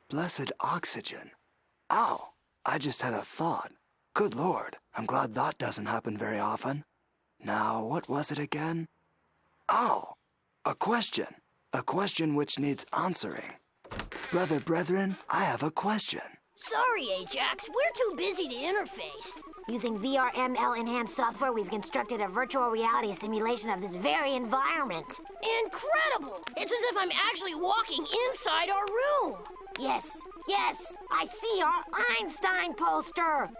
Blessed oxygen. Ow! I just had a thought. Good Lord, I'm glad that doesn't happen very often. Now, what was it again? Oh, a question. A question which needs answering. Brethren, I have a question. Sorry, Ajax. We're too busy to interface. Using VRML enhanced software, we've constructed a virtual reality simulation of this very environment. Incredible! It's as if I'm actually walking inside our room. Yes, I see our Einstein poster.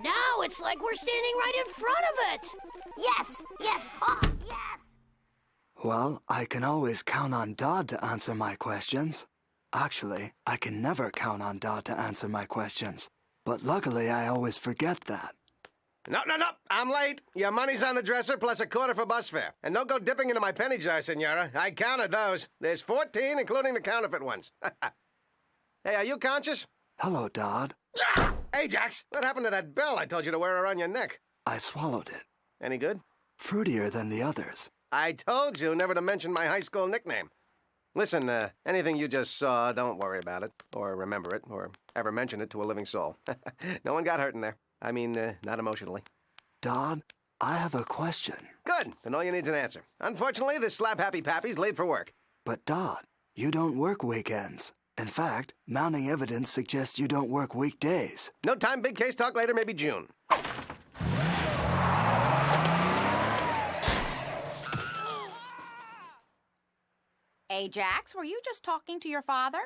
Now it's like we're standing right in front of it. Yes, yes. Well, I can always count on Dodd to answer my questions. Actually, I can never count on Dodd to answer my questions. But luckily, I always forget that. No. I'm late. Your money's on the dresser plus a quarter for bus fare. And don't go dipping into my penny jar, senora. I counted those. There's 14, including the counterfeit ones. Hey, are you conscious? Hello, Dodd. Ajax, what happened to that bell I told you to wear around your neck? I swallowed it. Any good? Fruitier than the others. I told you never to mention my high school nickname. Listen, anything you just saw, don't worry about it, or remember it, or ever mention it to a living soul. No one got hurt in there. I mean, not emotionally. Dodd, I have a question. Good, then all you need's an answer. Unfortunately, this slap-happy pappy's late for work. But Dodd, you don't work weekends. In fact, mounting evidence suggests you don't work weekdays. No time, big case, talk later, maybe June. Ajax, were you just talking to your father?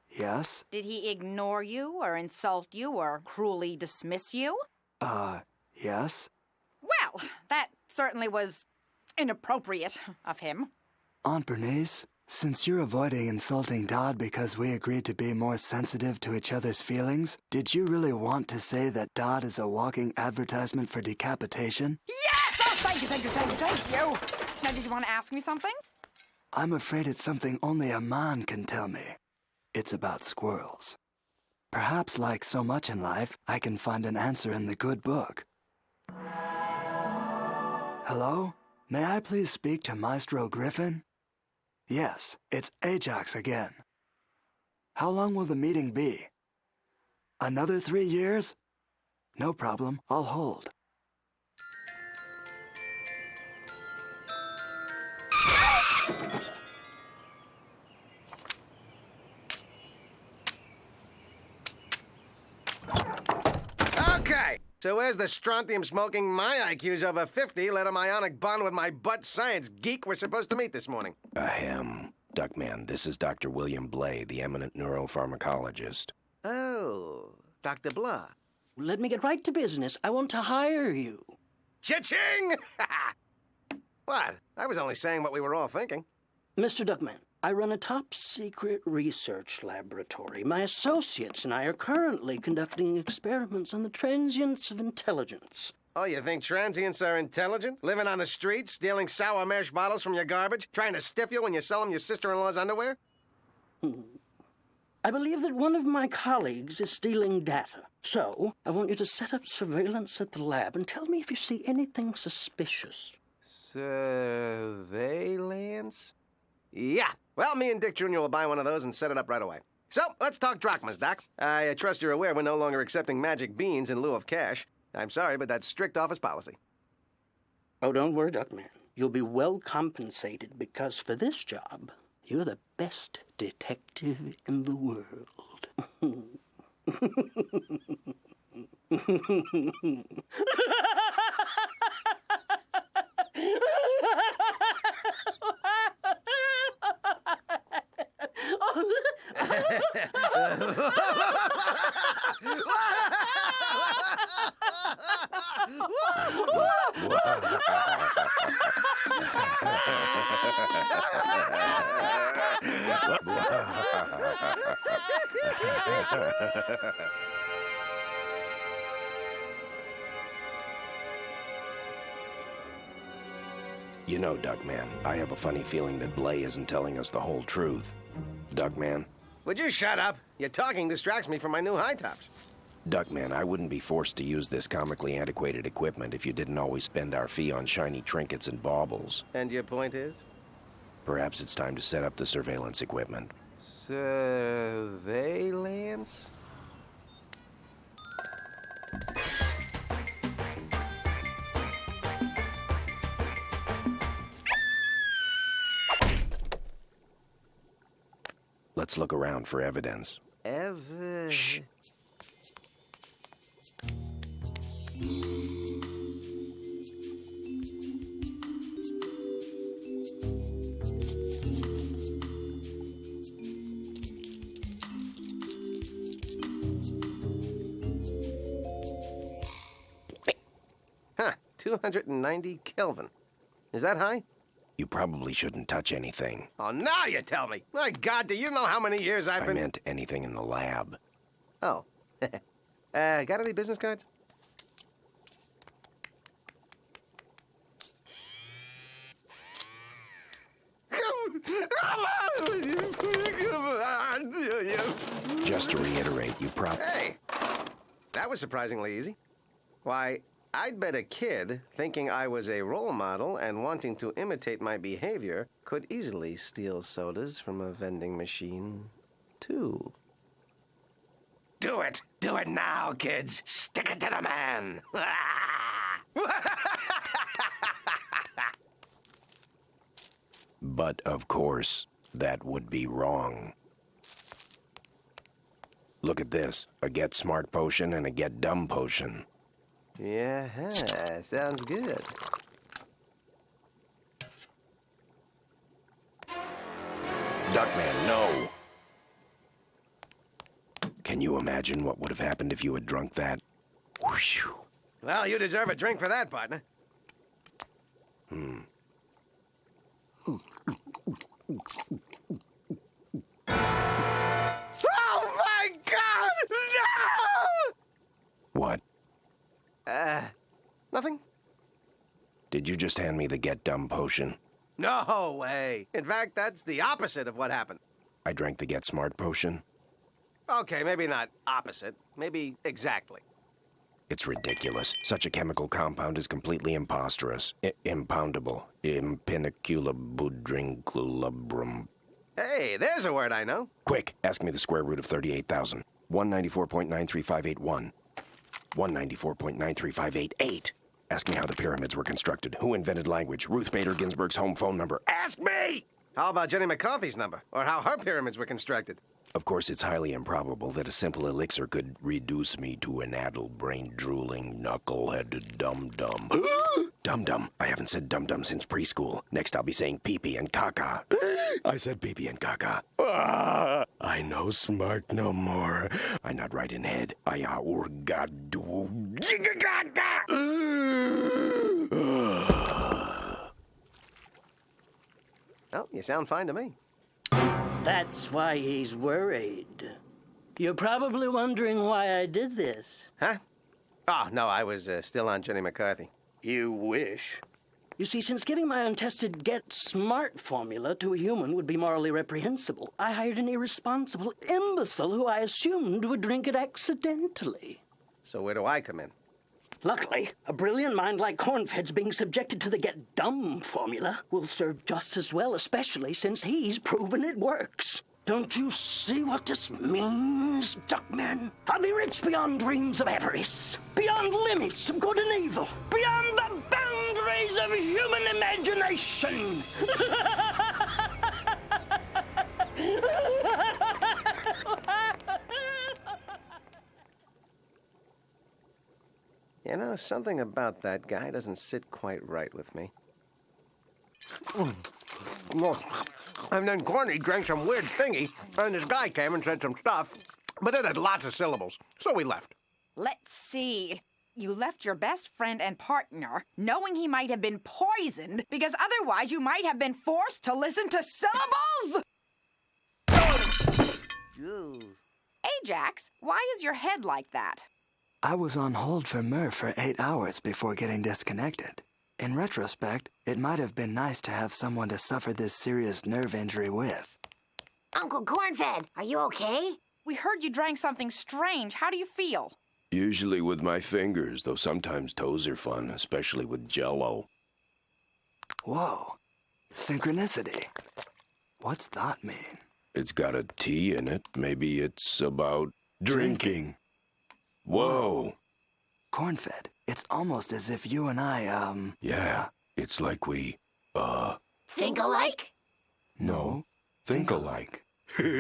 Yes? Did he ignore you or insult you or cruelly dismiss you? Yes? Well, that certainly was inappropriate of him. Aunt Bernice, since you're avoiding insulting Dodd because we agreed to be more sensitive to each other's feelings, did you really want to say that Dodd is a walking advertisement for decapitation? Yes! Oh, thank you. Now, did you want to ask me something? I'm afraid it's something only a man can tell me. It's about squirrels. Perhaps, like so much in life, I can find an answer in the good book. Hello? May I please speak to Maestro Griffin? Yes, it's Ajax again. How long will the meeting be? Another 3 years? No problem, I'll hold. Okay, so where's the strontium smoking my IQ's over 50 let a ionic bond with my butt science geek we're supposed to meet this morning? Ahem. Duckman, this is Dr. William Blay, the eminent neuropharmacologist. Oh, Dr. Blah. Let me get right to business. I want to hire you. Cha-ching! What? I was only saying what we were all thinking. Mr. Duckman, I run a top-secret research laboratory. My associates and I are currently conducting experiments on the transients of intelligence. Oh, you think transients are intelligent? Living on the street, stealing sour mash bottles from your garbage, trying to stiff you when you sell them your sister-in-law's underwear? I believe that one of my colleagues is stealing data. So, I want you to set up surveillance at the lab and tell me if you see anything suspicious. Surveillance? Yeah. Well, me and Dick Jr. will buy one of those and set it up right away. So, let's talk drachmas, Doc. I trust you're aware we're no longer accepting magic beans in lieu of cash. I'm sorry, but that's strict office policy. Oh, don't worry, Duckman. You'll be well compensated because for this job, you're the best detective in the world. You know, Duckman, I have a funny feeling that Blay isn't telling us the whole truth. Duckman? Would you shut up? Your talking distracts me from my new high tops. Duckman, I wouldn't be forced to use this comically antiquated equipment if you didn't always spend our fee on shiny trinkets and baubles. And your point is? Perhaps it's time to set up the surveillance equipment. Surveillance? Let's look around for evidence. Shh. Huh, 290 Kelvin. Is that high? You probably shouldn't touch anything. Oh, now you tell me. My God, do you know how many years I've I been... meant anything in the lab. Oh. Got any business cards? Just to reiterate, you Hey, that was surprisingly easy. Why, I'd bet a kid, thinking I was a role model and wanting to imitate my behavior, could easily steal sodas from a vending machine, too. Do it! Do it now, kids! Stick it to the man! But, of course, that would be wrong. Look at this. A Get Smart potion and a Get Dumb potion. Yeah, sounds good. Duckman, no! Can you imagine what would have happened if you had drunk that? Whoosh. Well, you deserve a drink for that, partner. Oh, my God! No! What? Nothing? Did you just hand me the Get Dumb potion? No way. In fact, that's the opposite of what happened. I drank the Get Smart potion? Okay, maybe not opposite. Maybe exactly. It's ridiculous. Such a chemical compound is completely imposterous. Impoundable. Impiniculabudrinculabrum. Hey, there's a word I know. Quick, ask me the square root of 38,000. 194.93581. 194.93588. Ask me how the pyramids were constructed. Who invented language? Ruth Bader Ginsburg's home phone number. Ask me! How about Jenny McCarthy's number? Or how her pyramids were constructed? Of course, it's highly improbable that a simple elixir could reduce me to an addle-brained, drooling, knuckle-headed dum-dum. Dum-dum. I haven't said dum-dum since preschool. Next, I'll be saying pee-pee and caca. I said pee-pee and caca. I no smart no more. I not right in head. I urgadu. Oh, you sound fine to me. That's why he's worried. You're probably wondering why I did this. Huh? Oh, no, I was still on Jenny McCarthy. You wish. You see, since giving my untested Get Smart formula to a human would be morally reprehensible, I hired an irresponsible imbecile who I assumed would drink it accidentally. So where do I come in? Luckily, a brilliant mind like Cornfed's being subjected to the Get Dumb formula will serve just as well, especially since he's proven it works. Don't you see what this means, Duckman? I'll be rich beyond dreams of avarice, beyond limits of good and evil, beyond the boundaries of human imagination. You know, something about that guy doesn't sit quite right with me. And then Corny drank some weird thingy, and this guy came and said some stuff, but it had lots of syllables, so we left. Let's see. You left your best friend and partner knowing he might have been poisoned because otherwise you might have been forced to listen to syllables? Ajax, why is your head like that? I was on hold for Murph for 8 hours before getting disconnected. In retrospect, it might have been nice to have someone to suffer this serious nerve injury with. Uncle Cornfed, are you okay? We heard you drank something strange. How do you feel? Usually with my fingers, though sometimes toes are fun, especially with Jell-O. Whoa. Synchronicity. What's that mean? It's got a T in it. Maybe it's about drinking. Whoa. Cornfed, it's almost as if you and I, Yeah, it's like we, Think alike? no, think alike. This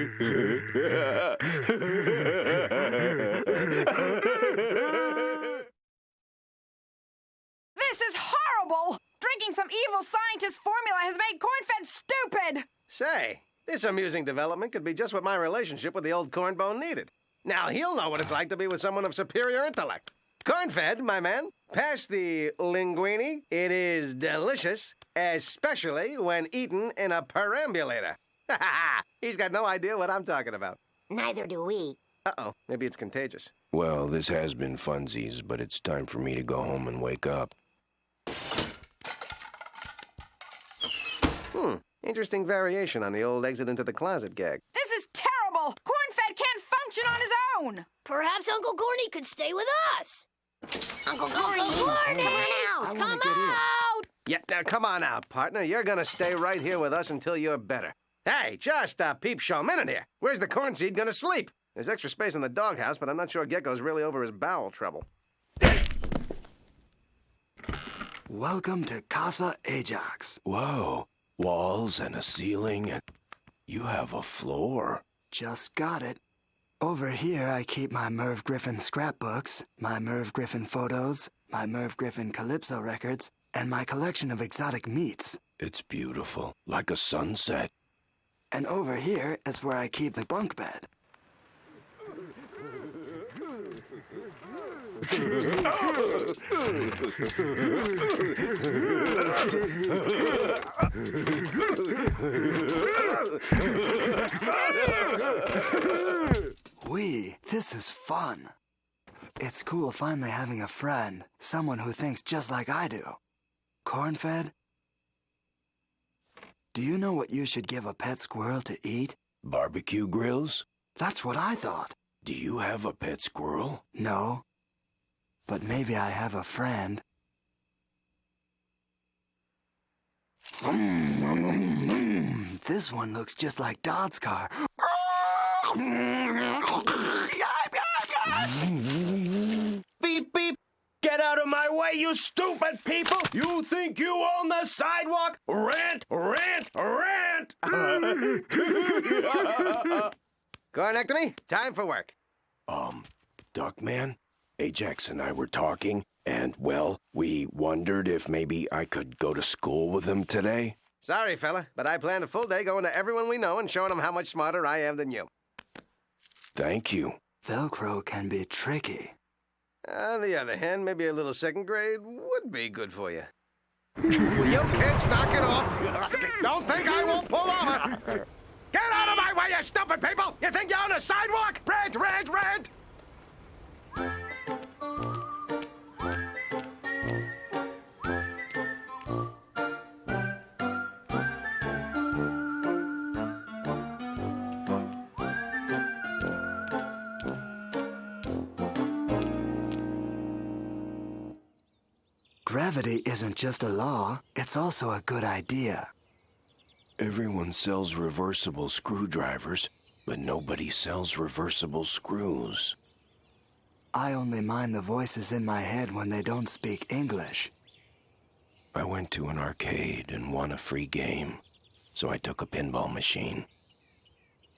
is horrible! Drinking some evil scientist formula has made Cornfed stupid! Say, this amusing development could be just what my relationship with the old cornbone needed. Now he'll know what it's like to be with someone of superior intellect. Cornfed, my man, pass the linguine. It is delicious, especially when eaten in a perambulator. Ha ha! He's got no idea what I'm talking about. Neither do we. Uh-oh, maybe it's contagious. Well, this has been funsies, but it's time for me to go home and wake up. Interesting variation on the old exit into the closet gag. This is terrible! Cornfed can't function on his own! Perhaps Uncle Corny could stay with us. Uncle Corny! Come on I out! want to get in. Out! Yeah, now come on out, partner. You're gonna stay right here with us until you're better. Hey, just a peep show minute here. Where's the corn seed gonna sleep? There's extra space in the doghouse, but I'm not sure Gecko's really over his bowel trouble. Welcome to Casa Ajax. Whoa, walls and a ceiling, and you have a floor. Just got it. Over here, I keep my Merv Griffin scrapbooks, my Merv Griffin photos, my Merv Griffin Calypso records, and my collection of exotic meats. It's beautiful, like a sunset. And over here is where I keep the bunk bed. This is fun. It's cool finally having a friend, someone who thinks just like I do. Cornfed? Do you know what you should give a pet squirrel to eat? Barbecue grills? That's what I thought. Do you have a pet squirrel? No. But maybe I have a friend. This one looks just like Dodd's car. Beep, beep! Get out of my way, you stupid people! You think you own the sidewalk? Rant, rant, rant! Cornectomy, time for work. Duckman, Ajax and I were talking, and, well, we wondered if maybe I could go to school with him today. Sorry, fella, but I planned a full day going to everyone we know and showing them how much smarter I am than you. Thank you. Velcro can be tricky. On the other hand, maybe a little second grade would be good for you. Will you kids knock it off? Don't think I won't pull over. Get out of my way, you stupid people! You think you're on a sidewalk? Rant, rant, rant! Gravity isn't just a law, it's also a good idea. Everyone sells reversible screwdrivers, but nobody sells reversible screws. I only mind the voices in my head when they don't speak English. I went to an arcade and won a free game, so I took a pinball machine.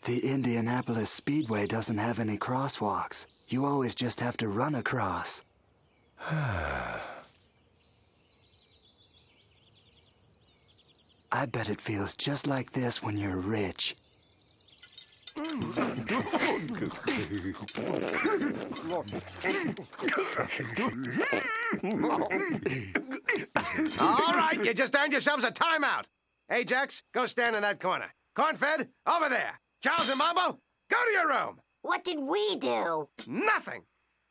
The Indianapolis Speedway doesn't have any crosswalks. You always just have to run across. I bet it feels just like this when you're rich. All right, you just earned yourselves a timeout. Ajax, go stand in that corner. Cornfed, over there. Charles and Mambo, go to your room. What did we do? Nothing.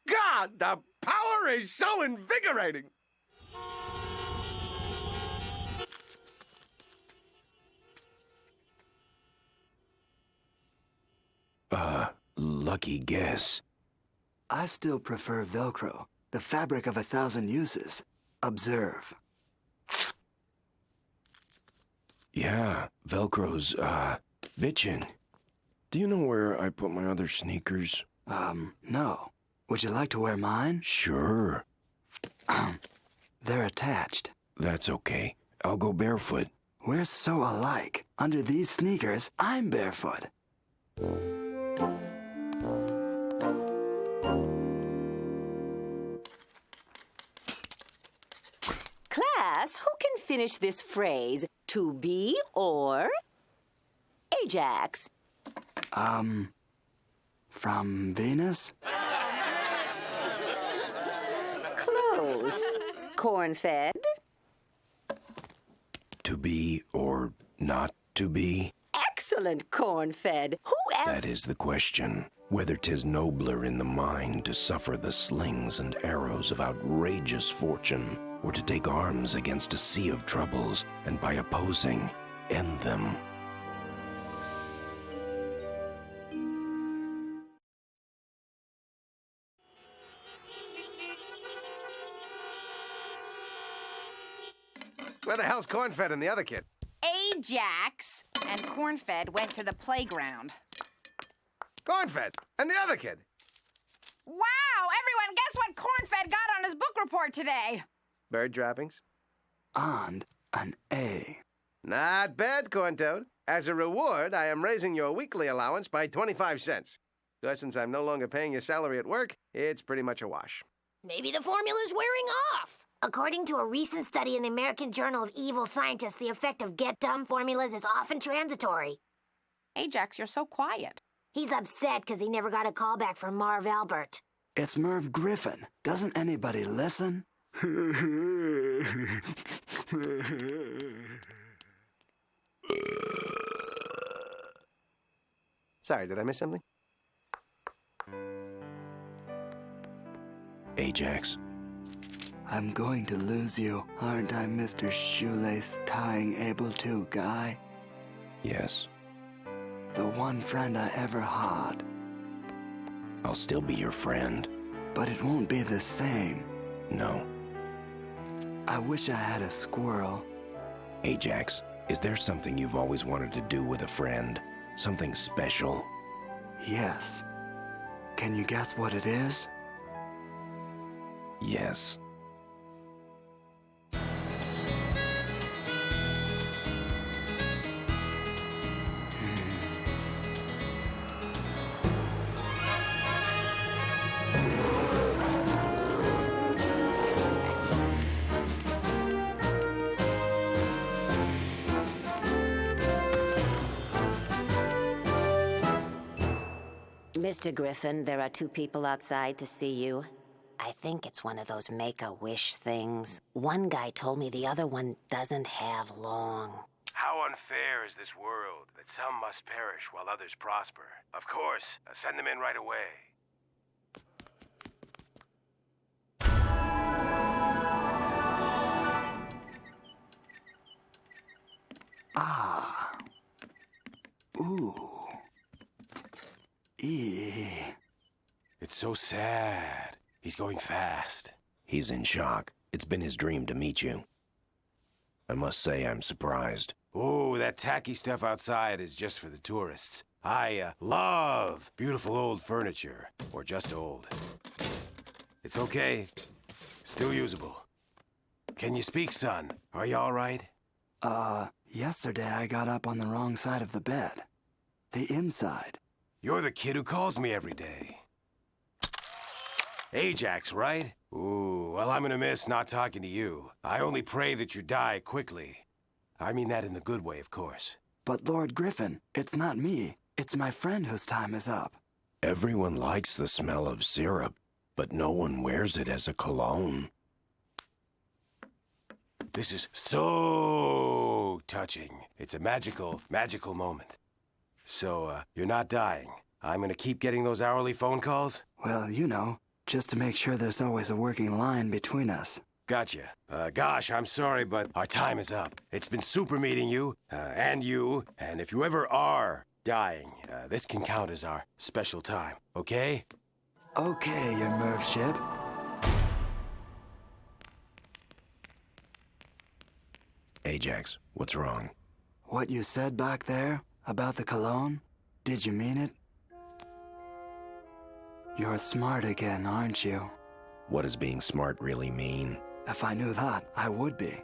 God, the power is so invigorating. Lucky guess. I still prefer Velcro, the fabric of 1,000 uses. Observe. Yeah, Velcro's, bitchin'. Do you know where I put my other sneakers? No. Would you like to wear mine? Sure. They're attached. That's okay. I'll go barefoot. We're so alike. Under these sneakers, I'm barefoot. Class, who can finish this phrase? To be or Ajax? From Venus? Close. Corn-fed? To be or not to be? Excellent, corn-fed. Whoever... That is the question. Whether 'tis nobler in the mind to suffer the slings and arrows of outrageous fortune, or to take arms against a sea of troubles, and by opposing, end them. Where the hell's Cornfed and the other kid? Ajax and Cornfed went to the playground. Cornfed and the other kid? Wow! Everyone, guess what Cornfed got on his book report today? Bird droppings? And an A. Not bad, Corntoad. As a reward, I am raising your weekly allowance by 25 cents. But since I'm no longer paying your salary at work, it's pretty much a wash. Maybe the formula's wearing off. According to a recent study in the American Journal of Evil Scientists, the effect of get dumb formulas is often transitory. Ajax, you're so quiet. He's upset because he never got a call back from Marv Albert. It's Merv Griffin. Doesn't anybody listen? Sorry, did I miss something? Ajax. I'm going to lose you, aren't I, Mr. Shoelace Tying Able To Guy? Yes. The one friend I ever had. I'll still be your friend. But it won't be the same. No. I wish I had a squirrel. Ajax, is there something you've always wanted to do with a friend? Something special? Yes. Can you guess what it is? Yes. Mr. Griffin, there are two people outside to see you. I think it's one of those make-a-wish things. One guy told me the other one doesn't have long. How unfair is this world, that some must perish while others prosper. Of course, send them in right away. Ah. Ooh. It's so sad. He's going fast. He's in shock. It's been his dream to meet you. I must say I'm surprised. Oh, that tacky stuff outside is just for the tourists. I love beautiful old furniture. Or just old. It's okay. Still usable. Can you speak, son? Are you all right? Yesterday I got up on the wrong side of the bed. The inside. You're the kid who calls me every day. Ajax, right? Ooh, well, I'm gonna miss not talking to you. I only pray that you die quickly. I mean that in the good way, of course. But Lord Griffin, it's not me. It's my friend whose time is up. Everyone likes the smell of syrup, but no one wears it as a cologne. This is so touching. It's a magical moment. So, you're not dying. I'm gonna keep getting those hourly phone calls? Well, you know, just to make sure there's always a working line between us. Gotcha. Gosh, I'm sorry, but our time is up. It's been super meeting you, and if you ever are dying, this can count as our special time, okay? Okay, your Merv ship. Ajax, what's wrong? What you said back there about the cologne? Did you mean it? You're smart again, aren't you? What does being smart really mean? If I knew that, I would be.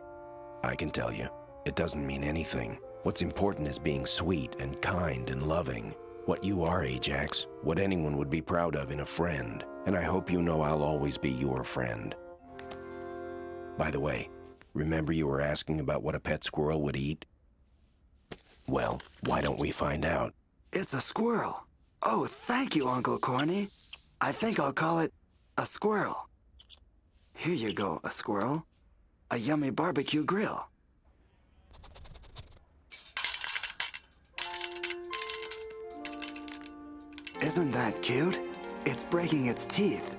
I can tell you, it doesn't mean anything. What's important is being sweet and kind and loving. What you are, Ajax, what anyone would be proud of in a friend. And I hope you know I'll always be your friend. By the way, remember you were asking about what a pet squirrel would eat? Well, why don't we find out? It's a squirrel. Oh, thank you, Uncle Corny. I think I'll call it a squirrel. Here you go, a squirrel. A yummy barbecue grill. Isn't that cute? It's breaking its teeth.